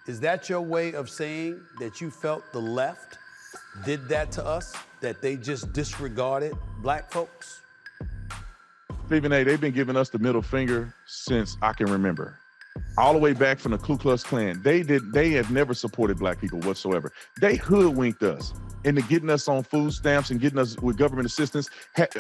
Is that your way of saying that you felt the left did that to us, that they just disregarded black folks? Stephen A., they've been giving us the middle finger since I can remember. All the way back from the Ku Klux Klan. They have never supported black people whatsoever. They hoodwinked us into getting us on food stamps and getting us with government assistance,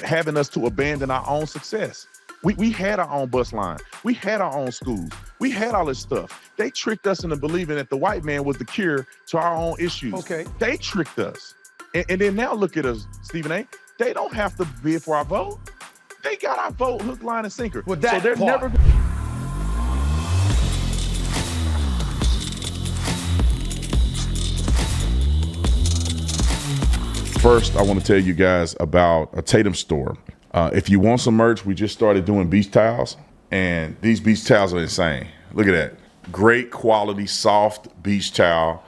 having us to abandon our own success. We had our own bus line. We had our own schools. We had all this stuff. They tricked us into believing that the white man was the cure to our own issues. Okay. They tricked us. And then now look at us, Stephen A. They don't have to bid for our vote. They got our vote hook, line, and sinker. Well, that so they're part. never. First, I want to tell you guys about a Tatum store. If you want some merch, we just started doing beach towels, and these beach towels are insane. Look at that. Great quality, soft beach towel.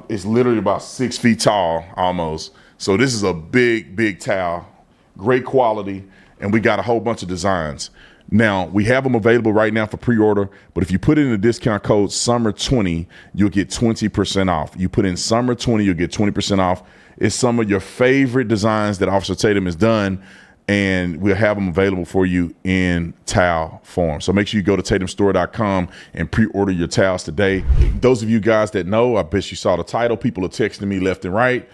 It's literally about 6 feet tall, almost. So this is a big, big towel. Great quality, and we got a whole bunch of designs. Now, we have them available right now for pre-order, but if you put in the discount code SUMMER20, you'll get 20% off. You put in SUMMER20, you'll get 20% off. It's some of your favorite designs that Officer Tatum has done, and we'll have them available for you in towel form. So make sure you go to tatumstore.com and pre-order your towels today. Those of you guys that know, I bet you saw the title. People are texting me left and right.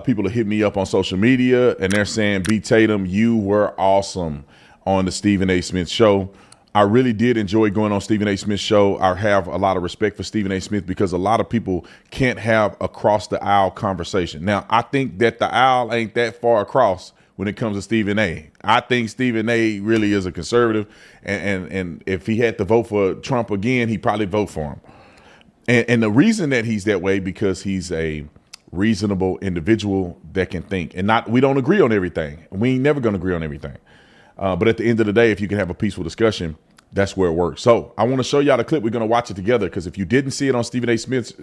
People are hitting me up on social media, and they're saying, B. Tatum, you were awesome on the Stephen A. Smith Show. I really did enjoy going on Stephen A. Smith's show. I have a lot of respect for Stephen A. Smith because a lot of people can't have across the aisle conversation. Now, I think that the aisle ain't that far across when it comes to Stephen A. I think Stephen A. really is a conservative, and if he had to vote for Trump again, he'd probably vote for him. And the reason that he's that way, because he's a reasonable individual that can think. And we don't agree on everything. We ain't never going to agree on everything. But at the end of the day, if you can have a peaceful discussion, that's where it works. So I want to show y'all the clip. We're going to watch it together, because if you didn't see it on Stephen A. Smith's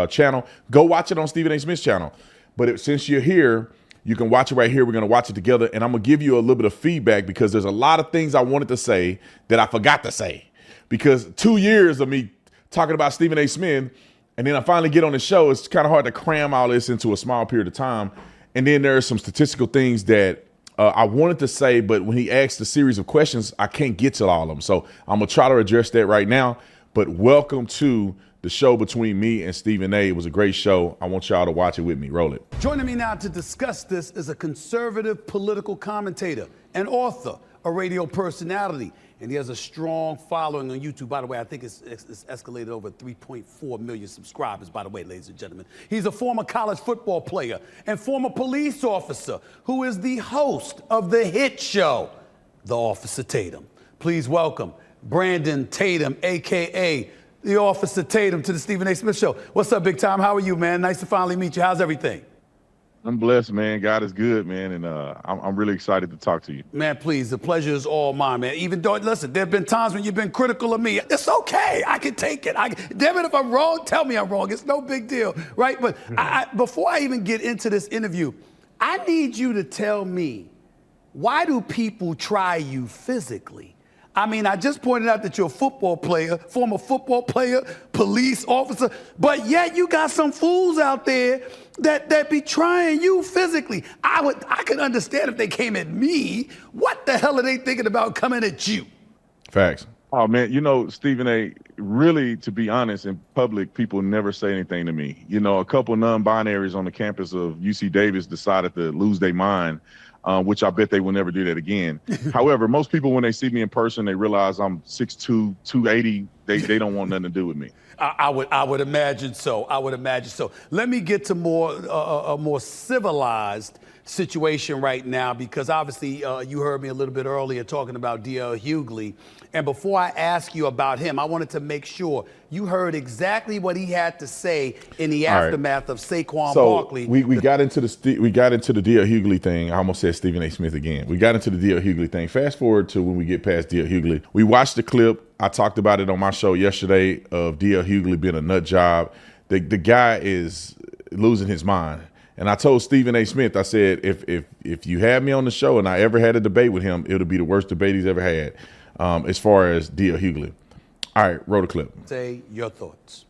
channel, go watch it on Stephen A. Smith's channel. But since you're here, you can watch it right here. We're going to watch it together, and I'm going to give you a little bit of feedback, because there's a lot of things I wanted to say that I forgot to say, because 2 years of me talking about Stephen A. Smith, and then I finally get on the show. It's kind of hard to cram all this into a small period of time. And then there are some statistical things that I wanted to say, but when he asked a series of questions, I can't get to all of them. So I'm going to try to address that right now. But welcome to the show between me and Stephen A. It was a great show. I want y'all to watch it with me. Roll it. Joining me now to discuss this is a conservative political commentator, an author, a radio personality, and he has a strong following on YouTube. By the way, I think it's escalated over 3.4 million subscribers, by the way, ladies and gentlemen. He's a former college football player and former police officer who is the host of the hit show, The Officer Tatum. Please welcome Brandon Tatum, a.k.a. The Officer Tatum, to the Stephen A. Smith Show. What's up, big time? How are you, man? Nice to finally meet you. How's everything? I'm blessed, man. God is good, man, and I'm really excited to talk to you. Man, please, the pleasure is all mine, man. Even though, listen, there have been times when you've been critical of me. It's okay. I can take it. Damn it, if I'm wrong, tell me I'm wrong. It's no big deal, right? But before I even get into this interview, I need you to tell me, why do people try you physically? I mean, I just pointed out that you're a football player, former football player, police officer, but yet you got some fools out there that be trying you physically. I could understand if they came at me. What the hell are they thinking about coming at you? Facts. Oh, man, you know, Stephen A., really, to be honest, in public, people never say anything to me. You know, a couple non-binaries on the campus of UC Davis decided to lose their mind, which I bet they will never do that again. However, most people, when they see me in person, they realize I'm 6'2", 280. They don't want nothing to do with me. I would imagine so. I would imagine so. Let me get to a more civilized situation right now, because obviously you heard me a little bit earlier talking about DL Hughley. And before I ask you about him, I wanted to make sure you heard exactly what he had to say in the aftermath of Saquon Barkley. We got into the DL Hughley thing. I almost said Stephen A. Smith again. We got into the DL Hughley thing. Fast forward to when we get past DL Hughley. We watched the clip. I talked about it on my show yesterday of DL Hughley being a nut job. The guy is losing his mind. And I told Stephen A. Smith, I said, if you had me on the show and I ever had a debate with him, it would be the worst debate he's ever had, as far as DL Hughley. All right, roll the clip. Say your thoughts.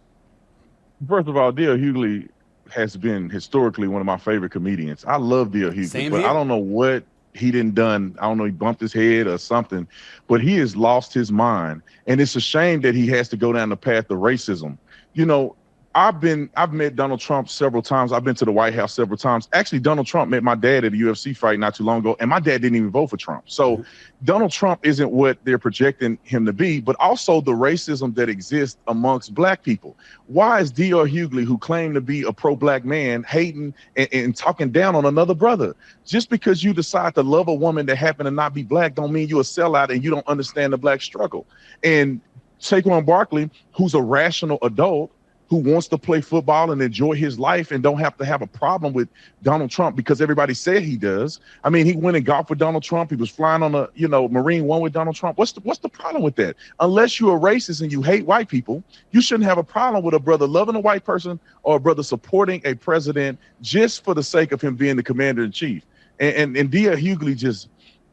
First of all, DL Hughley has been historically one of my favorite comedians. I love DL Hughley, Same but here. I don't know what he didn't done. I don't know, he bumped his head or something, but he has lost his mind. And it's a shame that he has to go down the path of racism. You know, I've met Donald Trump several times. I've been to the White House several times. Actually, Donald Trump met my dad at a UFC fight not too long ago, and my dad didn't even vote for Trump. So Donald Trump isn't what they're projecting him to be, but also the racism that exists amongst black people. Why is DL Hughley, who claimed to be a pro-black man, hating and talking down on another brother? Just because you decide to love a woman that happen to not be black don't mean you're a sellout and you don't understand the black struggle. And Saquon Barkley, who's a rational adult, who wants to play football and enjoy his life and don't have to have a problem with Donald Trump because everybody said he does. I mean, he went and golfed with Donald Trump. He was flying on a, Marine One with Donald Trump. What's the problem with that? Unless you're a racist and you hate white people, you shouldn't have a problem with a brother loving a white person or a brother supporting a president just for the sake of him being the commander in chief. And DL Hughley just,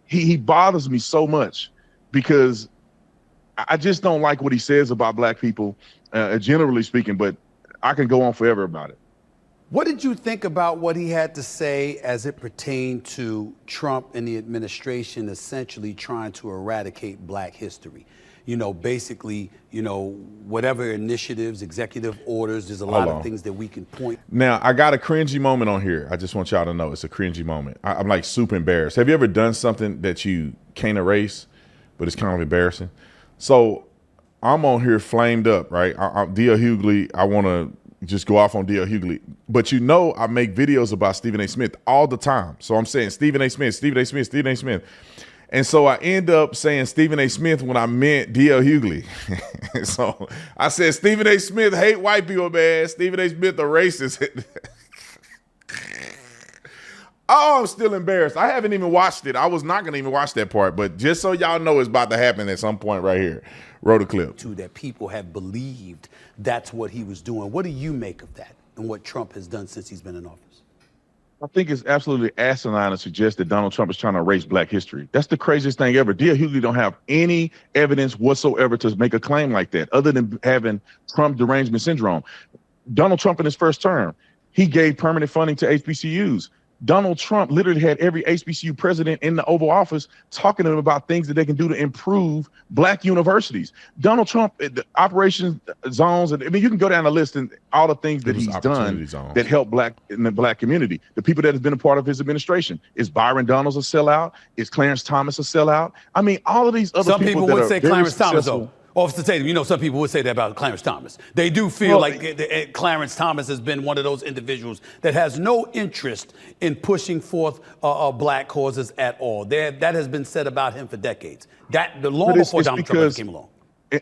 he bothers me so much because I just don't like what he says about black people, generally speaking, but I can go on forever about it. What did you think about what he had to say as it pertained to Trump and the administration essentially trying to eradicate black history? You know, basically, whatever initiatives, executive orders, there's a lot of things that we can point. Now, I got a cringy moment on here. I just want y'all to know it's a cringy moment. I'm like super embarrassed. Have you ever done something that you can't erase, but it's kind of embarrassing? So I'm on here flamed up, right? DL Hughley, I want to just go off on DL Hughley. But I make videos about Stephen A. Smith all the time. So I'm saying Stephen A. Smith, Stephen A. Smith, Stephen A. Smith. And so I end up saying Stephen A. Smith when I meant DL Hughley. So I said Stephen A. Smith hate white people, man. Stephen A. Smith a racist. Oh, I'm still embarrassed. I haven't even watched it. I was not going to even watch that part, but just so y'all know it's about to happen at some point right here. Roll the clip. That people have believed that's what he was doing. What do you make of that and what Trump has done since he's been in office? I think it's absolutely asinine to suggest that Donald Trump is trying to erase black history. That's the craziest thing ever. DL Hughley don't have any evidence whatsoever to make a claim like that, other than having Trump derangement syndrome. Donald Trump in his first term, he gave permanent funding to HBCUs. Donald Trump literally had every HBCU president in the Oval Office talking to them about things that they can do to improve black universities. Donald Trump, the operations zones, and I mean, you can go down the list and all the things that he's done that help black in the black community. The people that have been a part of his administration. Is Byron Donalds a sellout? Is Clarence Thomas a sellout? I mean, all of these other some people would say Clarence Thomas, though. Officer Tatum, some people would say that about Clarence Thomas. They do feel like Clarence Thomas has been one of those individuals that has no interest in pushing forth black causes at all. That has been said about him for decades. Long before Donald Trump came along.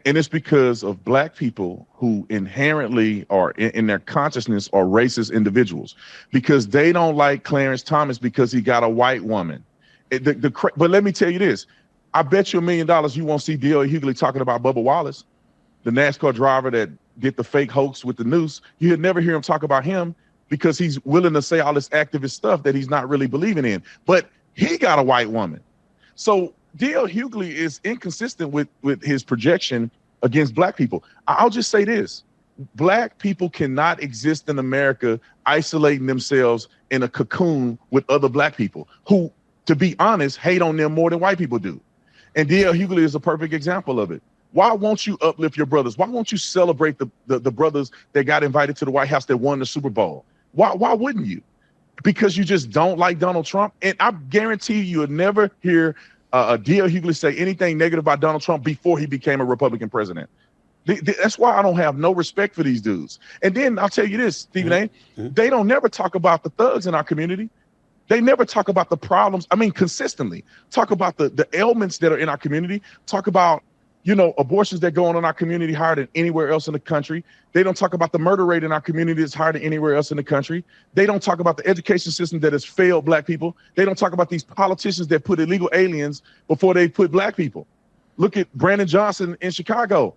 And it's because of black people who inherently are in their consciousness are racist individuals, because they don't like Clarence Thomas because he got a white woman. But let me tell you this. I bet you $1 million you won't see DL Hughley talking about Bubba Wallace, the NASCAR driver that did the fake hoax with the noose. You'd never hear him talk about him because he's willing to say all this activist stuff that he's not really believing in. But he got a white woman. So DL Hughley is inconsistent with his projection against black people. I'll just say this. Black people cannot exist in America isolating themselves in a cocoon with other black people who, to be honest, hate on them more than white people do. And DL Hughley is a perfect example of it. Why won't you uplift your brothers? Why won't you celebrate the brothers that got invited to the White House that won the Super Bowl? Why wouldn't you? Because you just don't like Donald Trump? And I guarantee you'll never hear DL Hughley say anything negative about Donald Trump before he became a Republican president. That's why I don't have no respect for these dudes. And then I'll tell you this, Stephen A., they don't never talk about the thugs in our community. They never talk about the problems. I mean, consistently talk about the ailments that are in our community, talk about, abortions that go on in our community higher than anywhere else in the country. They don't talk about the murder rate in our community that's higher than anywhere else in the country. They don't talk about the education system that has failed black people. They don't talk about these politicians that put illegal aliens before they put black people. Look at Brandon Johnson in Chicago.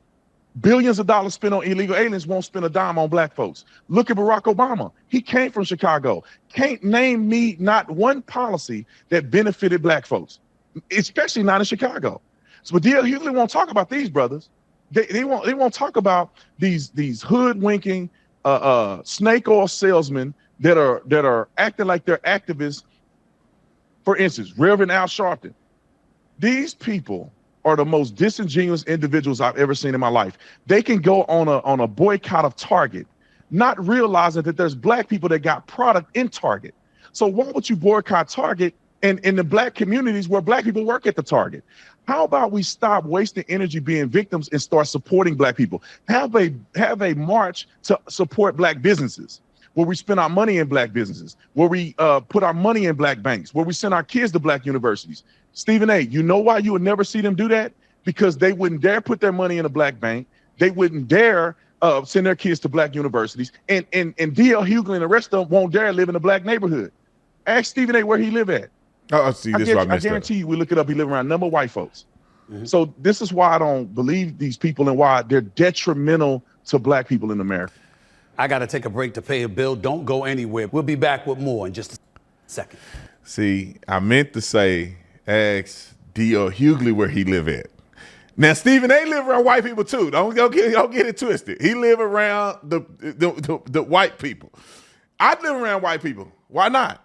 Billions of dollars spent on illegal aliens, won't spend a dime on black folks. Look at Barack Obama. He came from Chicago. Can't name me not one policy that benefited black folks, especially not in Chicago. So DL Hughley won't talk about these brothers. They won't talk about these hoodwinking, snake oil salesmen that are acting like they're activists. For instance, Reverend Al Sharpton. These people are the most disingenuous individuals I've ever seen in my life. They can go on a boycott of Target, not realizing that there's black people that got product in Target. So why would you boycott Target and in the black communities where black people work at the Target? How about we stop wasting energy being victims and start supporting black people? Have a march to support black businesses, where we spend our money in black businesses, where we put our money in black banks, where we send our kids to black universities. Stephen A., you know why you would never see them do that? Because they wouldn't dare put their money in a black bank. They wouldn't dare send their kids to black universities. And DL Hughley and the rest of them won't dare live in a black neighborhood. Ask Stephen A. where he live at. Oh, see, this is what I guarantee you, we look it up, he live around a number of white folks. Mm-hmm. So this is why I don't believe these people and why they're detrimental to black people in America. I got to take a break to pay a bill. Don't go anywhere. We'll be back with more in just a second. See, I meant to say, ask DL Hughley where he live at. Now, Stephen A. live around white people too. Don't get it twisted. He live around the white people. I live around white people. Why not?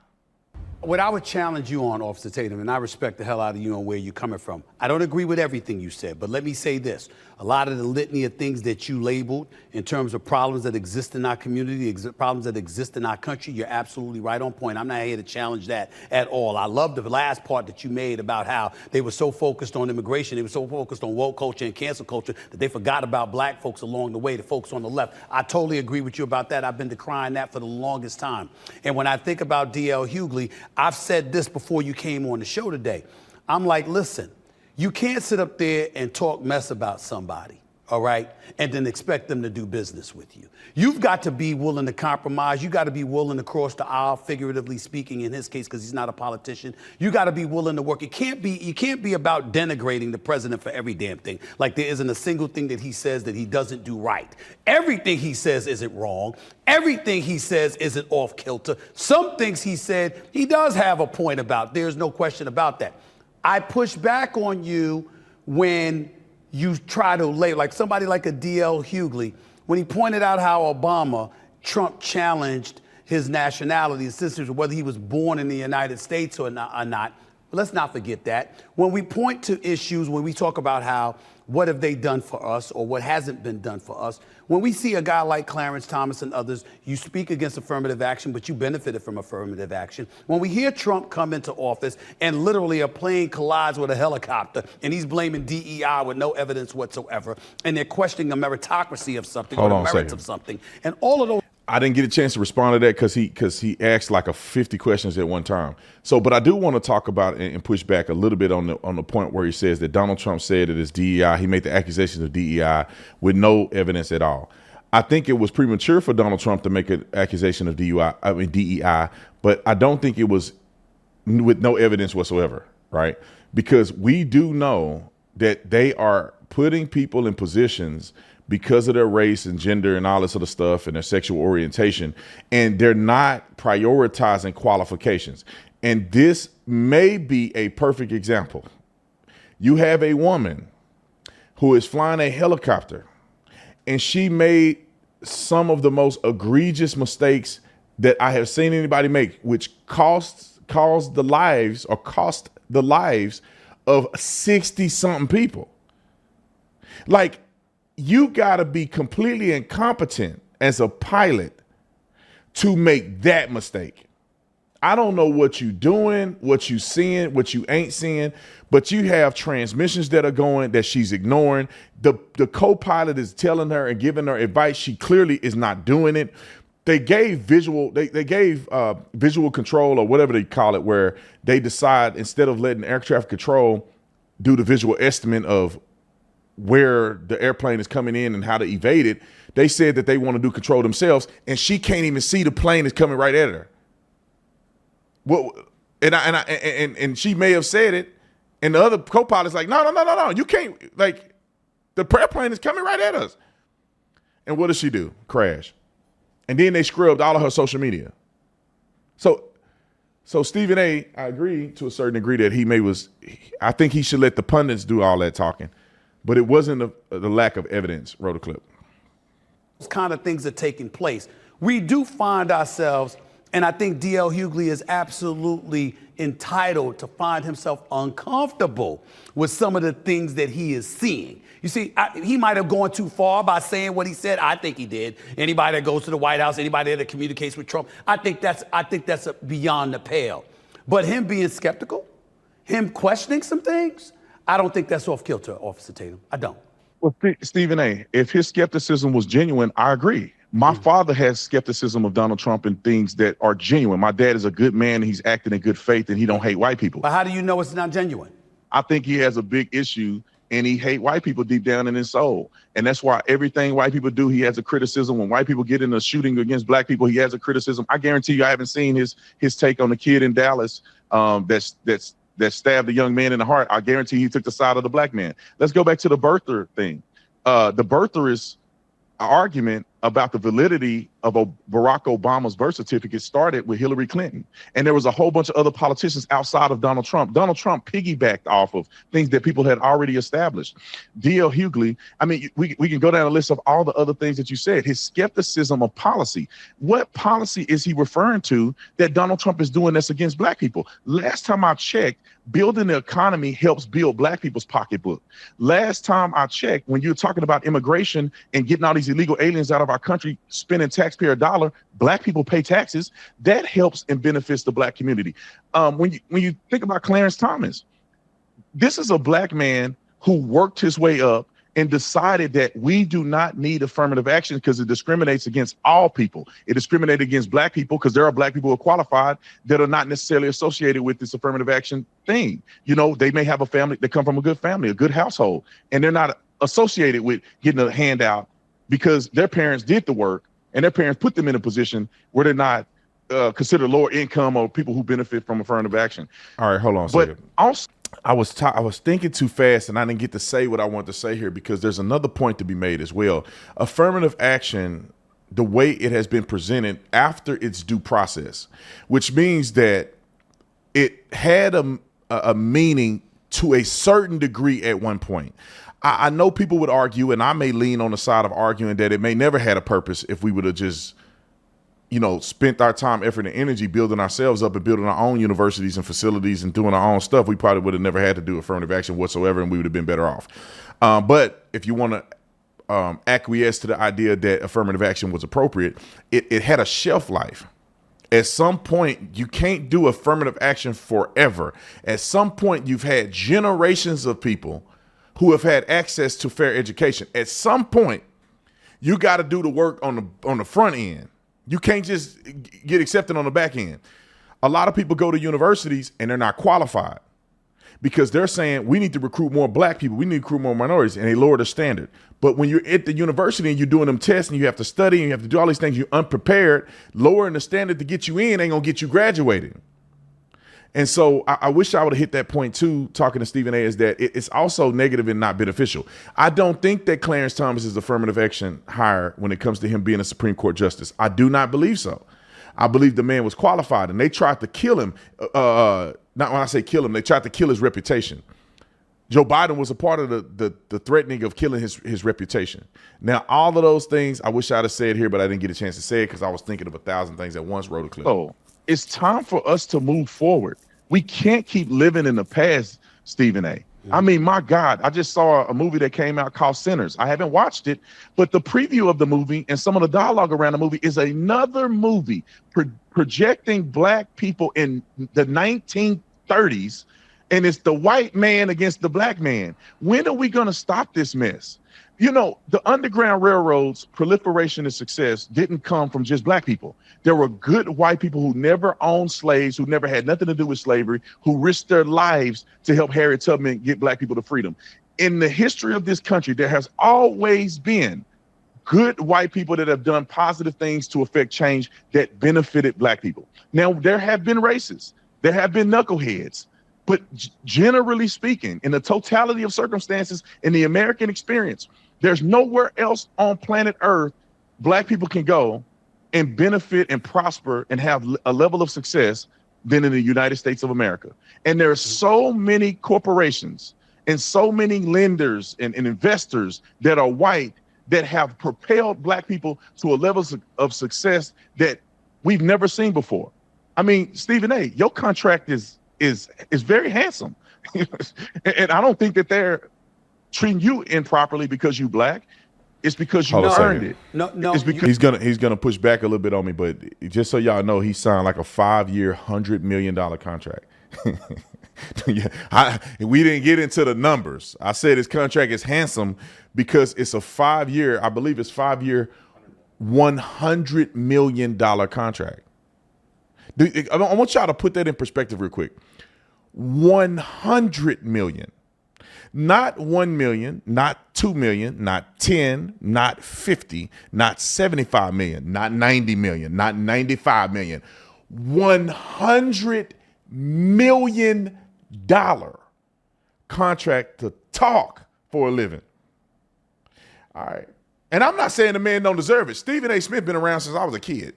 What I would challenge you on, Officer Tatum, and I respect the hell out of you and where you're coming from. I don't agree with everything you said, but let me say this. A lot of the litany of things that you labeled in terms of problems that exist in our community, problems that exist in our country, you're absolutely right on point. I'm not here to challenge that at all. I love the last part that you made about how they were so focused on immigration, they were so focused on woke culture and cancel culture that they forgot about black folks along the way, the folks on the left. I totally agree with you about that. I've been decrying that for the longest time. And when I think about DL Hughley, I've said this before you came on the show today. I'm like, listen, you can't sit up there and talk mess about somebody, all right, and then expect them to do business with you. You've got to be willing to compromise. You got to be willing to cross the aisle, figuratively speaking, in his case, because he's not a politician. You got to be willing to work. You can't be about denigrating the president for every damn thing. Like there isn't a single thing that he says that he doesn't do right. Everything he says isn't wrong. Everything he says isn't off kilter. Some things he said he does have a point about. There's no question about that. I push back on you when you try to lay, like somebody like a DL Hughley, when he pointed out how Trump challenged his nationality, his citizenship, whether he was born in the United States or not. Let's not forget that. When we point to issues, when we talk about how, what have they done for us or what hasn't been done for us, when we see a guy like Clarence Thomas and others, you speak against affirmative action, but you benefited from affirmative action. When we hear Trump come into office and literally a plane collides with a helicopter and he's blaming DEI with no evidence whatsoever, and they're questioning the meritocracy of something or the merits of something, and all of those. I didn't get a chance to respond to that because he asked like 50 questions at one time. So, but I do want to talk about and push back a little bit on the point where he says that Donald Trump said it is DEI. He made the accusations of DEI with no evidence at all. I think it was premature for Donald Trump to make an accusation of DEI, but I don't think it was with no evidence whatsoever, right? Because we do know that they are putting people in positions because of their race and gender and all this other stuff and their sexual orientation, and they're not prioritizing qualifications. And this may be a perfect example. You have a woman who is flying a helicopter, and she made some of the most egregious mistakes that I have seen anybody make, which cost the lives of 60-something people. Like, you got to be completely incompetent as a pilot to make that mistake. I don't know what you doing, what you seeing, what you ain't seeing, but you have transmissions that are going that she's ignoring. The co-pilot is telling her and giving her advice. She clearly is not doing it. They gave visual control or whatever they call it, where they decide instead of letting air traffic control do the visual estimate of where the airplane is coming in and how to evade it, they said that they want to do control themselves, and she can't even see the plane is coming right at her. Well, and she may have said it, and the other co-pilot's like, no, you can't, like, the airplane is coming right at us. And what does she do? Crash. And then they scrubbed all of her social media. So Stephen A., I agree to a certain degree that I think he should let the pundits do all that talking. But it wasn't the lack of evidence, Rotoclip. kind of things are taking place. We do find ourselves, and I think DL Hughley is absolutely entitled to find himself uncomfortable with some of the things that he is seeing. You see, he might have gone too far by saying what he said. I think he did. Anybody that goes to the White House, anybody that communicates with Trump, I think that's beyond the pale. But him being skeptical, him questioning some things, I don't think that's off kilter, Officer Tatum. I don't. Well, Stephen A., if his skepticism was genuine, I agree. My father has skepticism of Donald Trump and things that are genuine. My dad is a good man. He's acting in good faith, and he don't hate white people. But how do you know it's not genuine? I think he has a big issue, and he hate white people deep down in his soul. And that's why everything white people do, he has a criticism. When white people get in a shooting against black people, he has a criticism. I guarantee you I haven't seen his take on the kid in Dallas that stabbed a young man in the heart. I guarantee he took the side of the black man. Let's go back to the birther thing. The birther is an argument about the validity of Barack Obama's birth certificate started with Hillary Clinton. And there was a whole bunch of other politicians outside of Donald Trump. Donald Trump piggybacked off of things that people had already established. DL Hughley, I mean, we can go down a list of all the other things that you said. His skepticism of policy. What policy is he referring to that Donald Trump is doing that's against black people? Last time I checked, building the economy helps build black people's pocketbook. Last time I checked, when you're talking about immigration and getting all these illegal aliens out of our country, spending taxpayer dollar, black people pay taxes. That helps and benefits the black community. When you think about Clarence Thomas, this is a black man who worked his way up and decided that we do not need affirmative action because it discriminates against all people. It discriminates against black people because there are black people who are qualified that are not necessarily associated with this affirmative action thing. You know, they may have a family, they come from a good family, a good household, and they're not associated with getting a handout because their parents did the work and their parents put them in a position where they're not considered lower income or people who benefit from affirmative action. All right, hold on a But second. also, I was thinking too fast and I didn't get to say what I wanted to say here because there's another point to be made as well. Affirmative action, the way it has been presented after its due process, which means that it had a meaning to a certain degree at one point. I know people would argue, and I may lean on the side of arguing that it may never had a purpose if we would have just, spent our time, effort, and energy building ourselves up and building our own universities and facilities and doing our own stuff. We probably would have never had to do affirmative action whatsoever, and we would have been better off. But if you want to acquiesce to the idea that affirmative action was appropriate, it had a shelf life. At some point, you can't do affirmative action forever. At some point, you've had generations of people who have had access to fair education. At some point, you got to do the work on the front end. You can't just get accepted on the back end. A lot of people go to universities and they're not qualified because they're saying we need to recruit more black people. We need to recruit more minorities, and they lower the standard. But when you're at the university and you're doing them tests and you have to study and you have to do all these things, you're unprepared. Lowering the standard to get you in ain't gonna get you graduated. And so I wish I would have hit that point too, talking to Stephen A., is that it's also negative and not beneficial. I don't think that Clarence Thomas is affirmative action hire when it comes to him being a Supreme Court justice. I do not believe so. I believe the man was qualified, and they tried to kill him. Not when I say kill him, they tried to kill his reputation. Joe Biden was a part of the threatening of killing his reputation. Now, all of those things, I wish I'd have said here, but I didn't get a chance to say it because I was thinking of 1,000 things at once, wrote a clip. Oh, it's time for us to move forward. We can't keep living in the past, Stephen A. I mean, my God, I just saw a movie that came out called Sinners. I haven't watched it, but the preview of the movie and some of the dialogue around the movie is another movie projecting black people in the 1930s, and it's the white man against the black man. When are we going to stop this mess? You know, the Underground Railroad's proliferation and success didn't come from just black people. There were good white people who never owned slaves, who never had nothing to do with slavery, who risked their lives to help Harriet Tubman get black people to freedom. In the history of this country, there has always been good white people that have done positive things to affect change that benefited black people. Now, there have been racists, there have been knuckleheads, but generally speaking, in the totality of circumstances in the American experience, there's nowhere else on planet Earth black people can go and benefit and prosper and have a level of success than in the United States of America. And there are so many corporations and so many lenders and investors that are white that have propelled black people to a level of success that we've never seen before. I mean, Stephen A., your contract is very handsome. And I don't think that they're treating you improperly because you black. It's because you earned it. No. It's because He's gonna push back a little bit on me, but just so y'all know, he signed like a 5-year, $100 million contract. Yeah, we didn't get into the numbers. I said his contract is handsome because it's a 5-year, I believe it's 5-year, $100 million contract. I want y'all to put that in perspective real quick. 100 million. Not 1 million, not 2 million, not 10, not 50, not 75 million, not 90 million, not 95 million. $100 million contract to talk for a living. All right. And I'm not saying the man don't deserve it. Stephen A. Smith been around since I was a kid.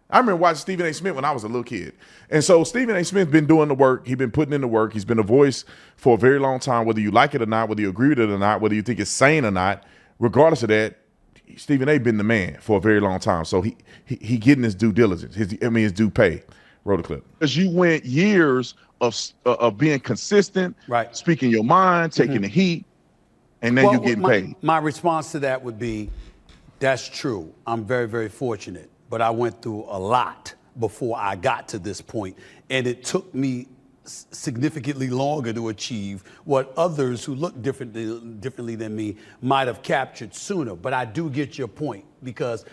I remember watching Stephen A. Smith when I was a little kid. And so Stephen A. Smith been doing the work. He's been putting in the work. He's been a voice for a very long time, whether you like it or not, whether you agree with it or not, whether you think it's sane or not. Regardless of that, Stephen A. been the man for a very long time. So he getting his due diligence, his due pay. Roll the clip. Because you went years of being consistent, right, speaking your mind, taking the heat, and then you getting paid. My response to that would be, that's true. I'm very, very fortunate. But I went through a lot before I got to this point, and it took me significantly longer to achieve what others who look differently than me might have captured sooner. But I do get your point, because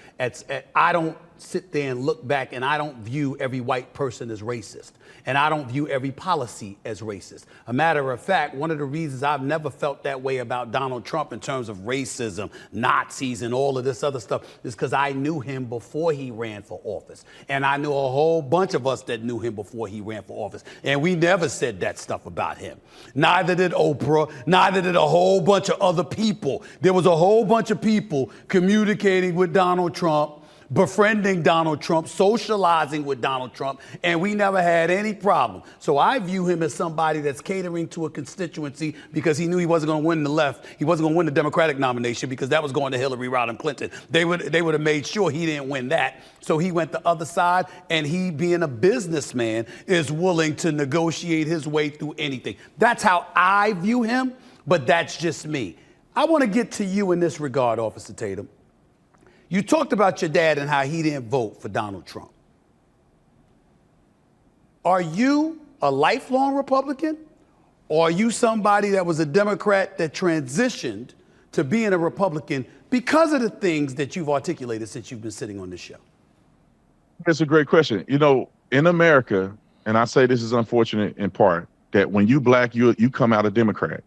I don't sit there and look back, and I don't view every white person as racist, and I don't view every policy as racist. A matter of fact, one of the reasons I've never felt that way about Donald Trump in terms of racism, Nazis, and all of this other stuff is because I knew him before he ran for office. And I knew a whole bunch of us that knew him before he ran for office. And we never said that stuff about him. Neither did Oprah, neither did a whole bunch of other people. There was a whole bunch of people communicating with Donald Trump, befriending Donald Trump, socializing with Donald Trump, and we never had any problem. So I view him as somebody that's catering to a constituency because he knew he wasn't going to win the left. He wasn't going to win the Democratic nomination because that was going to Hillary Rodham Clinton. They would have made sure he didn't win that. So he went the other side, and he, being a businessman, is willing to negotiate his way through anything. That's how I view him, but that's just me. I want to get to you in this regard, Officer Tatum. You talked about your dad and how he didn't vote for Donald Trump. Are you a lifelong Republican, or are you somebody that was a Democrat that transitioned to being a Republican because of the things that you've articulated since you've been sitting on this show? That's a great question. You know, in America, and I say this is unfortunate in part, that when you black, you come out a Democrat.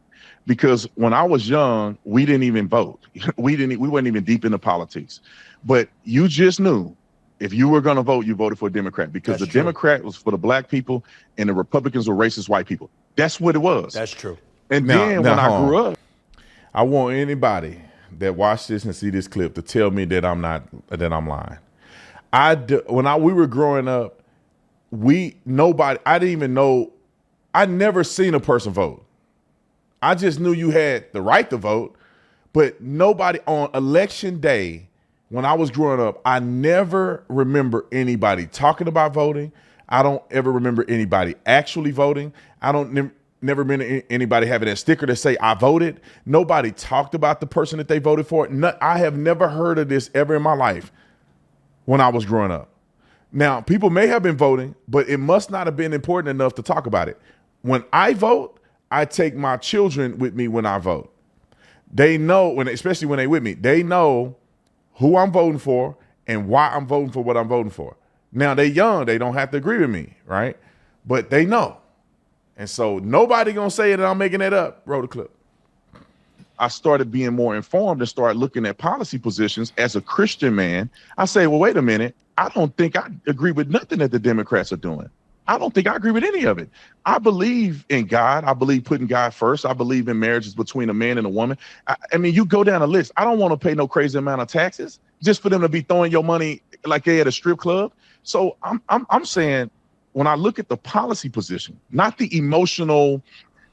Because when I was young, we didn't even vote. We weren't even deep into politics. But you just knew if you were going to vote, you voted for a Democrat, because the Democrat was for the black people and the Republicans were racist white people. That's what it was. That's true. And then when I grew up, I want anybody that watch this and see this clip to tell me that I'm lying. When we were growing up, I didn't even know, I'd never seen a person vote. I just knew you had the right to vote, but nobody on election day, when I was growing up, I never remember anybody talking about voting. I don't ever remember anybody actually voting. I don't never remember anybody having that sticker to say I voted. Nobody talked about the person that they voted for. I have never heard of this ever in my life when I was growing up. Now, people may have been voting, but it must not have been important enough to talk about it. When I vote, I take my children with me when I vote. They know, especially when they're with me, they know who I'm voting for and why I'm voting for what I'm voting for. Now, they're young. They don't have to agree with me, right? But they know. And so nobody going to say that I'm making that up. Roll the clip. I started being more informed and started looking at policy positions as a Christian man. I say, well, wait a minute. I don't think I agree with nothing that the Democrats are doing. I don't think I agree with any of it. I believe in God. I believe putting God first. I believe in marriages between a man and a woman. I mean, you go down a list. I don't want to pay no crazy amount of taxes just for them to be throwing your money like they at a strip club. So I'm saying, when I look at the policy position, not the emotional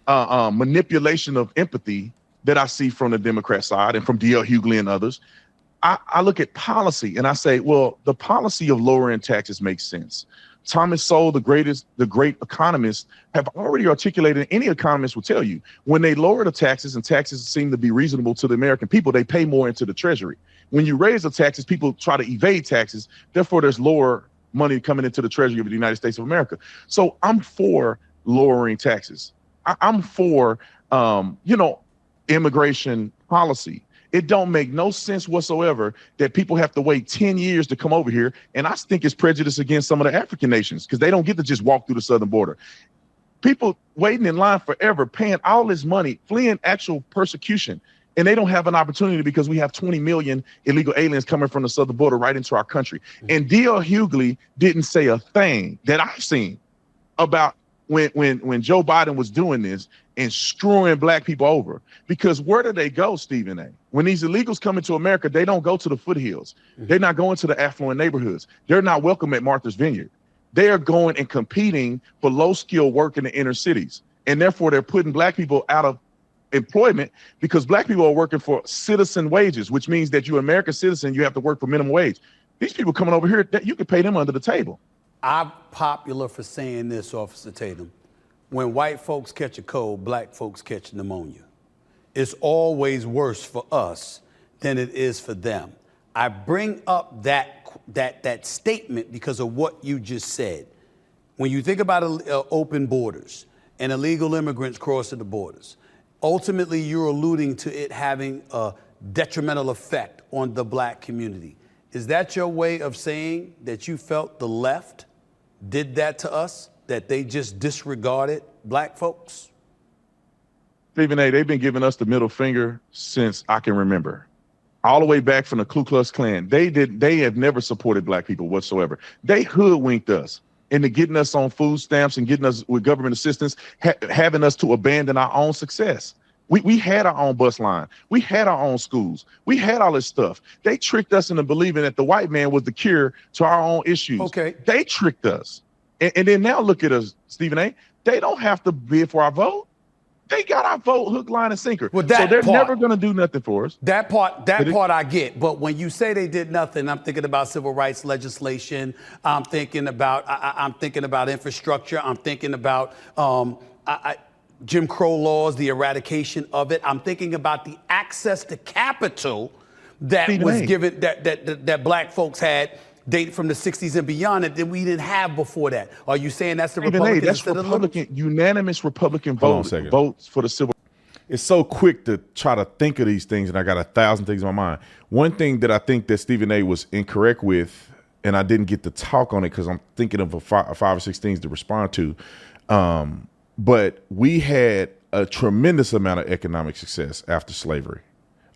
manipulation of empathy that I see from the Democrat side and from DL Hughley and others, I look at policy and I say, well, the policy of lowering taxes makes sense. Thomas Sowell, the great economists, have already articulated, any economist will tell you, when they lower the taxes and taxes seem to be reasonable to the American people, they pay more into the treasury. When you raise the taxes, people try to evade taxes. Therefore, there's lower money coming into the treasury of the United States of America. So I'm for lowering taxes. I'm for, immigration policy. It don't make no sense whatsoever that people have to wait 10 years to come over here. And I think it's prejudice against some of the African nations because they don't get to just walk through the southern border. People waiting in line forever, paying all this money, fleeing actual persecution. And they don't have an opportunity because we have 20 million illegal aliens coming from the southern border right into our country. And DL Hughley didn't say a thing that I've seen about when Joe Biden was doing this and screwing black people over. Because where do they go, Stephen A? When these illegals come into America, they don't go to the foothills. They're not going to the affluent neighborhoods. They're not welcome at Martha's Vineyard. They are going and competing for low-skilled work in the inner cities. And therefore, they're putting black people out of employment because black people are working for citizen wages, which means that you're an American citizen, you have to work for minimum wage. These people coming over here, that you can pay them under the table. I'm popular for saying this, Officer Tatum. When white folks catch a cold, black folks catch pneumonia. It's always worse for us than it is for them. I bring up that statement because of what you just said. When you think about open borders and illegal immigrants crossing the borders, ultimately you're alluding to it having a detrimental effect on the black community. Is that your way of saying that you felt the left did that to us, that they just disregarded black folks? Stephen A., they've been giving us the middle finger since I can remember. All the way back from the Ku Klux Klan. They have never supported black people whatsoever. They hoodwinked us into getting us on food stamps and getting us with government assistance, having us to abandon our own success. We had our own bus line. We had our own schools. We had all this stuff. They tricked us into believing that the white man was the cure to our own issues. Okay. They tricked us. And then now look at us, Stephen A. They don't have to bid for our vote. They got our vote hook, line, and sinker. Well, so they're never going to do nothing for us. That part I get. But when you say they did nothing, I'm thinking about civil rights legislation. I'm thinking about infrastructure. I'm thinking about Jim Crow laws, the eradication of it. I'm thinking about the access to capital that was given that black folks had dated from the 60s and beyond that we didn't have before that. Are you saying that's the Republicans? That's Republican, unanimous Republican votes for the civil. It's so quick to try to think of these things, and I got 1,000 things on my mind. One thing that I think that Stephen A. was incorrect with, and I didn't get to talk on it because I'm thinking of five or six things to respond to. But we had a tremendous amount of economic success after slavery.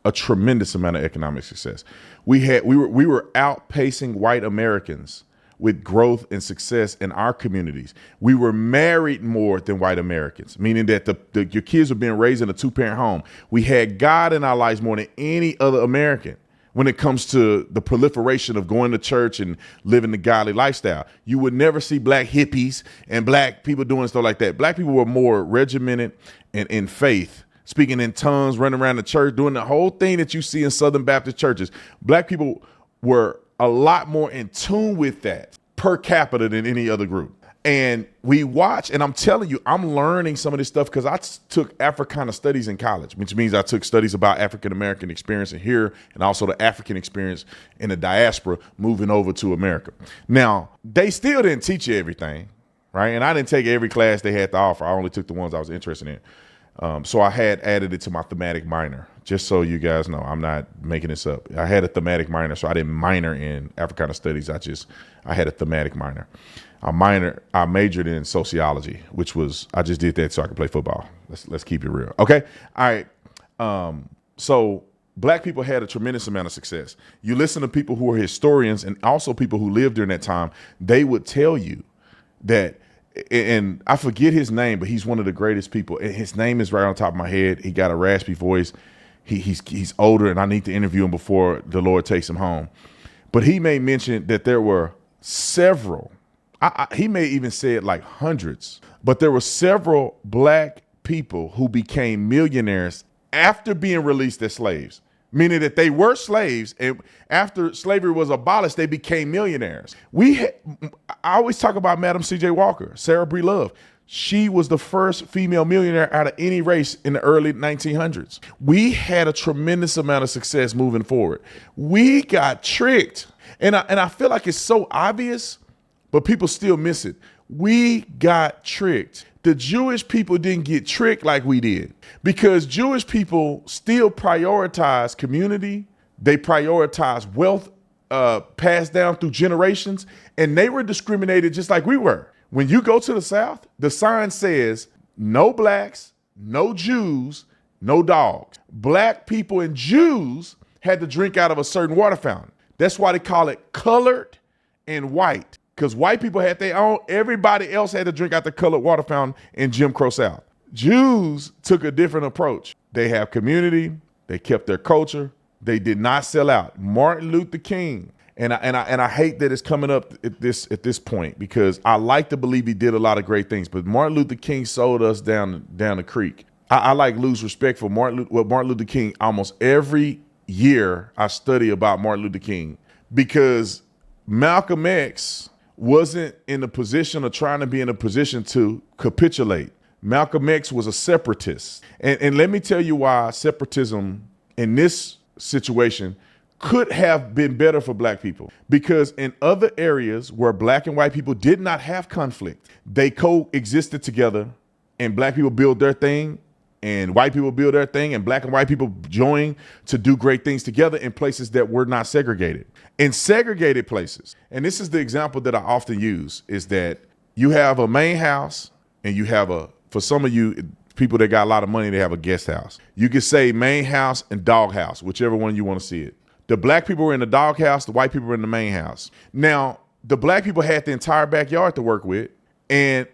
A tremendous amount of economic success. We were outpacing white Americans with growth and success in our communities. We were married more than white Americans, meaning that your kids were being raised in a two-parent home. We had God in our lives more than any other American when it comes to the proliferation of going to church and living the godly lifestyle. You would never see black hippies and black people doing stuff like that. Black people were more regimented and in faith, speaking in tongues, running around the church, doing the whole thing that you see in Southern Baptist churches. Black people were a lot more in tune with that per capita than any other group. And we watch, and I'm telling you, I'm learning some of this stuff because I took Africana studies in college, which means I took studies about African-American experience in here and also the African experience in the diaspora moving over to America. Now, they still didn't teach you everything, right? And I didn't take every class they had to offer. I only took the ones I was interested in. So I had added it to my thematic minor, just so you guys know, I'm not making this up. I had a thematic minor, so I didn't minor in Africana studies. I had a thematic minor. I majored in sociology, which was, I just did that so I could play football. Let's keep it real. Okay. All right. So black people had a tremendous amount of success. You listen to people who are historians and also people who lived during that time, they would tell you that, and I forget his name, but he's one of the greatest people. And his name is right on top of my head. He got a raspy voice. He's older, and I need to interview him before the Lord takes him home. But he may mention that there were several, he may even say it like hundreds, but there were several black people who became millionaires after being released as slaves. meaning that they were slaves, and after slavery was abolished, they became millionaires. I always talk about Madam C.J. Walker, Sarah Bree Love. She was the first female millionaire out of any race in the early 1900s. We had a tremendous amount of success moving forward. We got tricked. And I feel like it's so obvious, but people still miss it. We got tricked. The Jewish people didn't get tricked like we did, because Jewish people still prioritize community. They prioritize wealth passed down through generations, and they were discriminated just like we were. When you go to the South, the sign says no blacks, no Jews, no dogs. Black people and Jews had to drink out of a certain water fountain. That's why they call it colored and white, because white people had their own. Everybody else had to drink out the colored water fountain in Jim Crow South. Jews took a different approach. They have community. They kept their culture. They did not sell out. Martin Luther King. And I hate that it's coming up at this point, because I like to believe he did a lot of great things, but Martin Luther King sold us down the creek. I like lose respect for Martin Luther King. Almost every year I study about Martin Luther King, because Malcolm X wasn't in a position or trying to be in a position to capitulate. Malcolm X was a separatist. And let me tell you why separatism in this situation could have been better for black people. Because in other areas where black and white people did not have conflict, they coexisted together, and black people build their thing and white people build their thing, and black and white people join to do great things together in places that were not segregated. In segregated places, and this is the example that I often use, is that you have a main house and you have for some of you people that got a lot of money, they have a guest house. You could say main house and dog house, whichever one you want to see it. The black people were in the dog house, the white people were in the main house. Now, the black people had the entire backyard to work with, and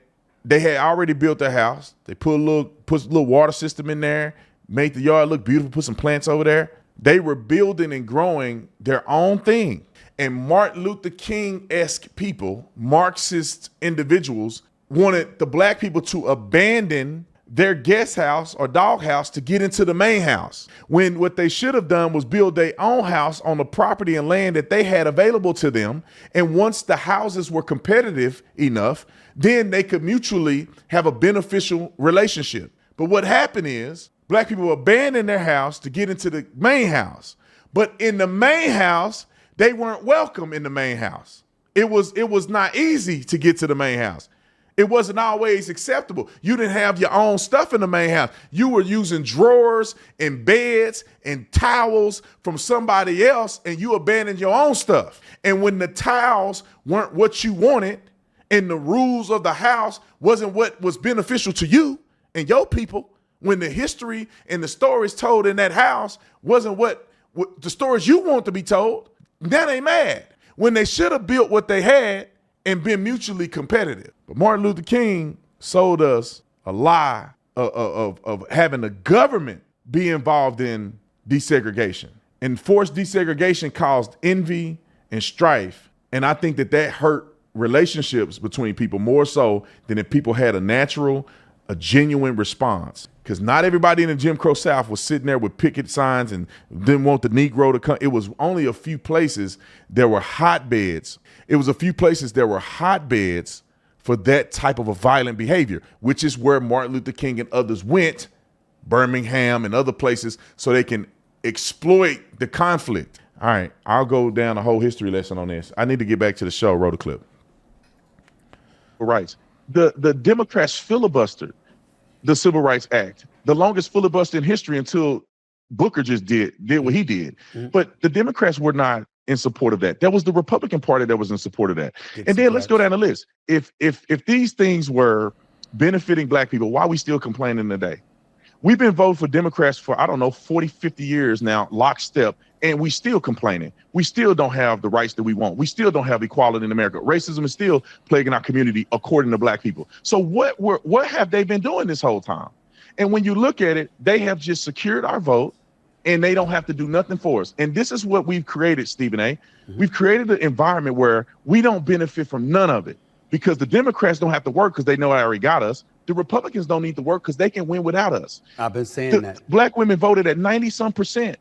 they had already built their house. They put a little water system in there, made the yard look beautiful, put some plants over there. They were building and growing their own thing. And Martin Luther King-esque people, Marxist individuals, wanted the black people to abandon their guest house or dog house to get into the main house, when what they should have done was build their own house on the property and land that they had available to them. And once the houses were competitive enough, then they could mutually have a beneficial relationship. But what happened is black people abandoned their house to get into the main house. But in the main house, they weren't welcome in the main house. It was not easy to get to the main house. It wasn't always acceptable. You didn't have your own stuff in the main house. You were using drawers and beds and towels from somebody else, and you abandoned your own stuff. And when the towels weren't what you wanted, and the rules of the house wasn't what was beneficial to you and your people, when the history and the stories told in that house wasn't what the stories you want to be told, now they mad. When they should have built what they had and been mutually competitive. But Martin Luther King sold us a lie of having the government be involved in desegregation. And forced desegregation caused envy and strife. And I think that hurt relationships between people more so than if people had a genuine response. Because not everybody in the Jim Crow South was sitting there with picket signs and didn't want the Negro to come. It was only a few places there were hotbeds. It was a few places there were hotbeds for that type of a violent behavior, which is where Martin Luther King and others went, Birmingham and other places, so they can exploit the conflict. All right, I'll go down a whole history lesson on this. I need to get back to the show. Wrote a clip. Rights. The Democrats filibustered the Civil Rights Act, the longest filibuster in history until Booker just did what he did. Mm-hmm. But the Democrats were not in support of that. That was the Republican Party that was in support of that. And then let's go down the list. If these things were benefiting black people, why are we still complaining today? We've been voting for Democrats for, 40, 50 years now, lockstep, and we still complaining. We still don't have the rights that we want. We still don't have equality in America. Racism is still plaguing our community, according to black people. So what have they been doing this whole time? And when you look at it, they have just secured our vote, and they don't have to do nothing for us. And this is what we've created, Stephen A. Mm-hmm. We've created an environment where we don't benefit from none of it, because the Democrats don't have to work because they know I already got us. The Republicans don't need to work because they can win without us. I've been saying that. Black women voted at 90-some%.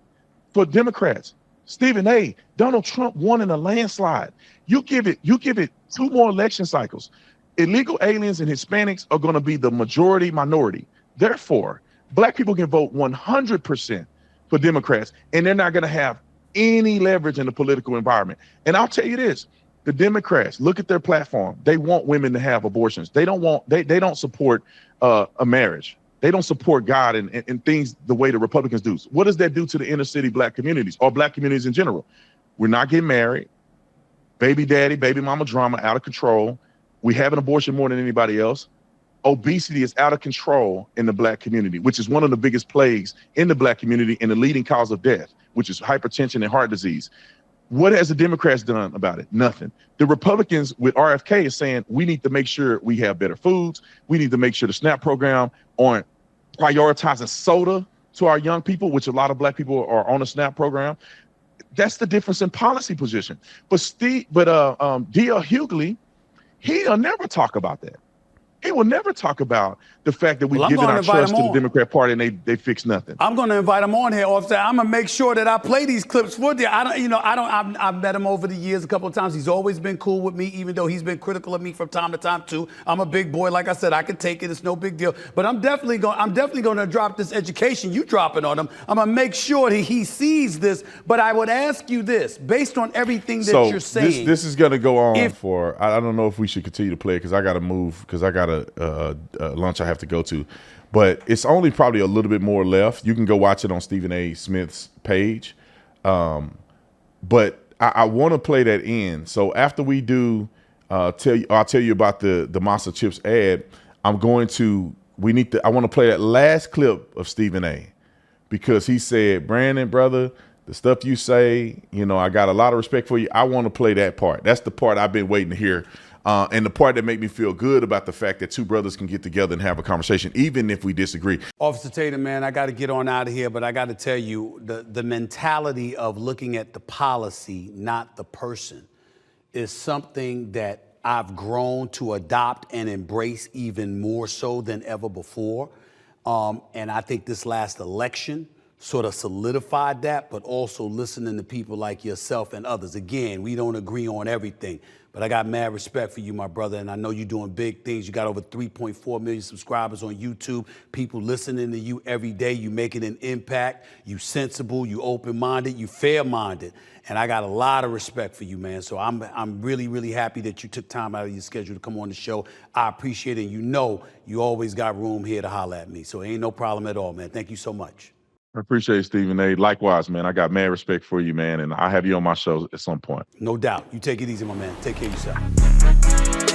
for Democrats. Stephen A., Donald Trump won in a landslide. You give it 2 more election cycles. Illegal aliens and Hispanics are going to be the majority minority. Therefore, black people can vote 100% for Democrats, and they're not going to have any leverage in the political environment. And I'll tell you this, the Democrats, look at their platform. They want women to have abortions. They don't support a marriage. They don't support God and things the way the Republicans do. What does that do to the inner city black communities or black communities in general? We're not getting married. Baby daddy, baby mama drama out of control. We have an abortion more than anybody else. Obesity is out of control in the black community, which is one of the biggest plagues in the black community and the leading cause of death, which is hypertension and heart disease. What has the Democrats done about it? Nothing. The Republicans with RFK is saying we need to make sure we have better foods. We need to make sure the SNAP program aren't prioritizing soda to our young people, which a lot of black people are on a SNAP program. That's the difference in policy position. But DL Hughley, he'll never talk about that. He will never talk about the fact that we've given our trust to the Democrat Party and they fix nothing. I'm going to invite him on here. Offset. I'm going to make sure that I play these clips for you. I've met him over the years a couple of times. He's always been cool with me, even though he's been critical of me from time to time too. I'm a big boy. Like I said, I can take it. It's no big deal. But I'm definitely going to drop this education you dropping on him. I'm going to make sure that he sees this. But I would ask you this, based on everything that you're saying. This is going to go on for, I don't know if we should continue to play it because I got to move because I got a lunch I have to go to, but it's only probably a little bit more left. You can go watch it on Stephen A. Smith's page. But I want to play that in. So after we do, I'll tell you about the Monster Chips ad. I want to play that last clip of Stephen A. because he said, Brandon, brother, the stuff you say, I got a lot of respect for you. I want to play that part. That's the part I've been waiting to hear. And the part that made me feel good about the fact that two brothers can get together and have a conversation, even if we disagree. Officer Tatum, man, I got to get on out of here, but I got to tell you, the mentality of looking at the policy, not the person, is something that I've grown to adopt and embrace even more so than ever before. And I think this last election sort of solidified that, but also listening to people like yourself and others. Again, we don't agree on everything, but I got mad respect for you, my brother, and I know you're doing big things. You got over 3.4 million subscribers on YouTube, people listening to you every day. You making an impact. You sensible, you open-minded, you fair-minded, and I got a lot of respect for you, man. So I'm really, really happy that you took time out of your schedule to come on the show. I appreciate it, and you always got room here to holler at me, so ain't no problem at all, man. Thank you so much. I appreciate it, Stephen A. Likewise, man. I got mad respect for you, man, and I'll have you on my show at some point. No doubt. You take it easy, my man. Take care of yourself.